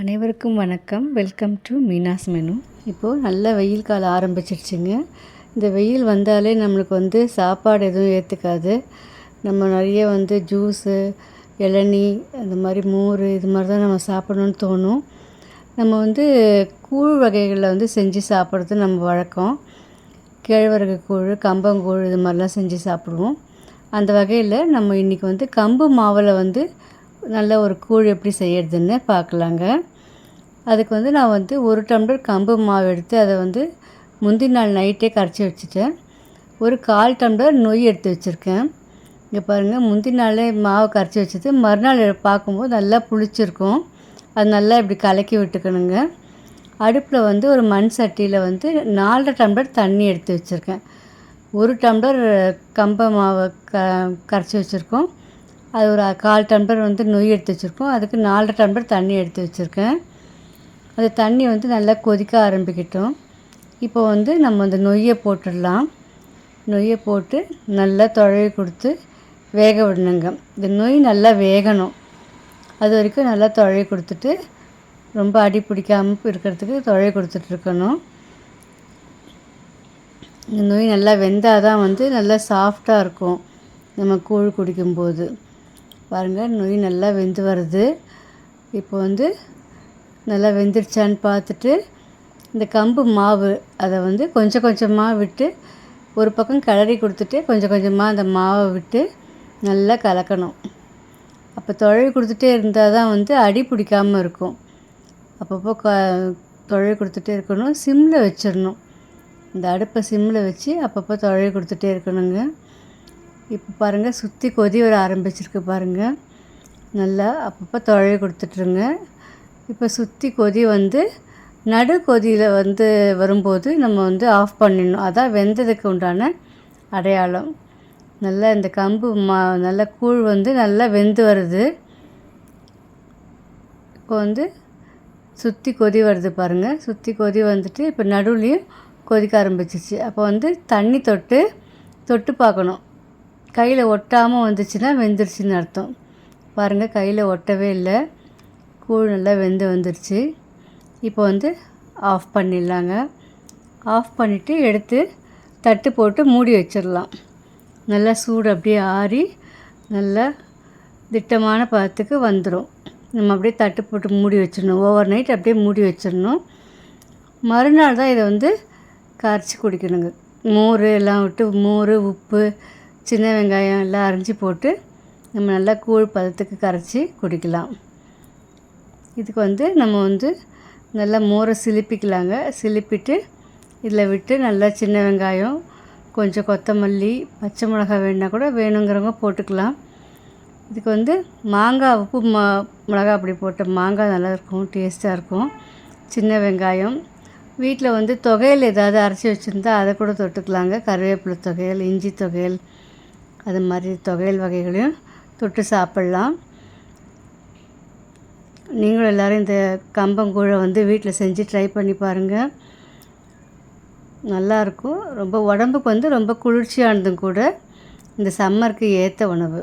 அனைவருக்கும் வணக்கம். Welcome to Meena's menu. இப்போது நல்ல வெயில் காலம் ஆரம்பிச்சிருச்சுங்க. இந்த வெயில் வந்தாலே நம்மளுக்கு சாப்பாடு எதுவும் ஏற்றுக்காது. நம்ம நிறைய ஜூஸு, இளநீ, அந்த மாதிரி மோர், இது மாதிரி தான் நம்ம சாப்பிடணுன்னு தோணும். நம்ம கூழ் வகைகளில் செஞ்சு சாப்பிட்றது நம்ம வழக்கம். கேழ்வரகு கூழ், கம்பங்கூழ், இது மாதிரிலாம் செஞ்சு சாப்பிடுவோம். அந்த வகையில் நம்ம இன்றைக்கி கம்பு மாவில் நல்ல ஒரு கூழ் எப்படி செய்கிறதுன்னு பார்க்கலாங்க. அதுக்கு நான் 1 டம்ளர் கம்பு மாவு எடுத்து அதை முந்தின நாள் நைட்டே கரைச்சி வச்சுட்டேன். ஒரு 1/4 டம்ளர் நொய் எடுத்து வச்சுருக்கேன். இங்கே பாருங்கள், முந்தின நாளே மாவு கரைச்சி வச்சது மறுநாள் பார்க்கும்போது நல்லா புளிச்சிருக்கும். அது நல்லா இப்படி கலக்கி விட்டுக்கணுங்க. அடுப்பில் ஒரு மண் சட்டியில் 4 டம்ளர் தண்ணி எடுத்து வச்சுருக்கேன். 1 டம்ளர் கம்பு மாவை கரைச்சி வச்சுருக்கோம். அது ஒரு 1/4 டம்ளர் நொய் எடுத்து வச்சுருக்கோம். அதுக்கு 4 டம்ளர் தண்ணி எடுத்து வச்சுருக்கேன். அந்த தண்ணி நல்லா கொதிக்க ஆரம்பிக்கட்டும். இப்போ நம்ம அந்த நொய்யை போட்டுடலாம். நொய்யை போட்டு நல்லா துழவி கொடுத்து வேக விடணுங்க. இந்த நொய் நல்லா வேகணும். அது வரைக்கும் நல்லா துழவி கொடுத்துட்டு, ரொம்ப அடி பிடிக்காமல் இருக்கிறதுக்கு துழவி கொடுத்துட்ருக்கணும். இந்த நொய் நல்லா வெந்தால் தான் நல்லா சாஃப்டாக இருக்கும் நம்ம கூழ் குடிக்கும்போது. பாருங்கள், நொய் நல்லா வெந்து வருது. இப்போ நல்லா வெந்துருச்சான்னு பார்த்துட்டு, இந்த கம்பு மாவு அதை கொஞ்சம் கொஞ்சமாக விட்டு ஒரு பக்கம் கிளறி கொடுத்துட்டு கொஞ்சம் கொஞ்சமாக அந்த மாவை விட்டு நல்லா கலக்கணும். அப்போ துழவி கொடுத்துட்டே இருந்தால் தான் அடி பிடிக்காமல் இருக்கும். அப்பப்போ துழவி கொடுத்துட்டே இருக்கணும். சிம்மில் வச்சிடணும். இந்த அடுப்பை சிம்மில் வச்சு அப்பப்போ துழவி கொடுத்துட்டே இருக்கணுங்க. இப்போ பாருங்கள், சுற்றி கொதி வர ஆரம்பிச்சிருக்கு பாருங்கள். நல்லா அப்பப்போ துழவி கொடுத்துட்ருங்க. இப்போ சுற்றி கொதி நடு கொதியில் வரும்போது நம்ம ஆஃப் பண்ணிடணும். அதான் வெந்ததுக்கு உண்டான அடையாளம். நல்லா இந்த கம்பு நல்லா கூழ் நல்லா வெந்து வருது. இப்போ சுற்றி கொதி வருது பாருங்கள். சுற்றி கொதி வந்துட்டு இப்போ நடுவுலையும் கொதிக்க ஆரம்பிச்சிச்சு. அப்போ தண்ணி தொட்டு பார்க்கணும். கையில் ஒட்டாமல் வந்துச்சுன்னா வெந்துருச்சுன்னு அர்த்தம். பாருங்கள், கையில் ஒட்டவே இல்லை. கூழ் நல்லா வந்துருச்சு. இப்போ ஆஃப் பண்ணிடலாங்க. ஆஃப் பண்ணிவிட்டு எடுத்து தட்டு போட்டு மூடி வச்சிடலாம். நல்லா சூடு அப்படியே ஆறி நல்லா திட்டமான பதத்துக்கு வந்துடும். நம்ம அப்படியே தட்டு போட்டு மூடி வச்சிடணும். ஓவர் நைட் அப்படியே மூடி வச்சிடணும். மறுநாள் தான் இதை கரைச்சி குடிக்கணுங்க. மோர் எல்லாம் விட்டு மோர், உப்பு, சின்ன வெங்காயம் எல்லாம் அரைஞ்சி போட்டு நம்ம நல்லா கூழ் பதத்துக்கு கரைச்சி குடிக்கலாம். இதுக்கு நம்ம நல்லா மோரை சிலிப்பிக்கலாங்க. சிலிப்பிட்டு இதில் விட்டு நல்லா சின்ன வெங்காயம், கொஞ்சம் கொத்தமல்லி, பச்சை மிளகாய் வேணுன்னா கூட வேணுங்கிறவங்க போட்டுக்கலாம். இதுக்கு மாங்காய், உப்பு மிளகாய் அப்படி போட்ட மாங்காய் நல்லாயிருக்கும், டேஸ்ட்டாக இருக்கும். சின்ன வெங்காயம், வீட்டில் தொகையல் ஏதாவது அரைச்சி வச்சுருந்தா அதை கூட தொட்டுக்கலாங்க. கருவேப்பிலை தொகையல், இஞ்சி தொகையல், அது மாதிரி தொகையல் வகைகளையும் தொட்டு சாப்பிட்லாம். நீங்களும் எல்லோரும் இந்த கம்பங்கூழை வீட்டில் செஞ்சு ட்ரை பண்ணி பாருங்கள். நல்லாயிருக்கும். ரொம்ப உடம்புக்கு ரொம்ப குளிர்ச்சியானதும் கூட. இந்த சம்மருக்கு ஏற்ற உணவு.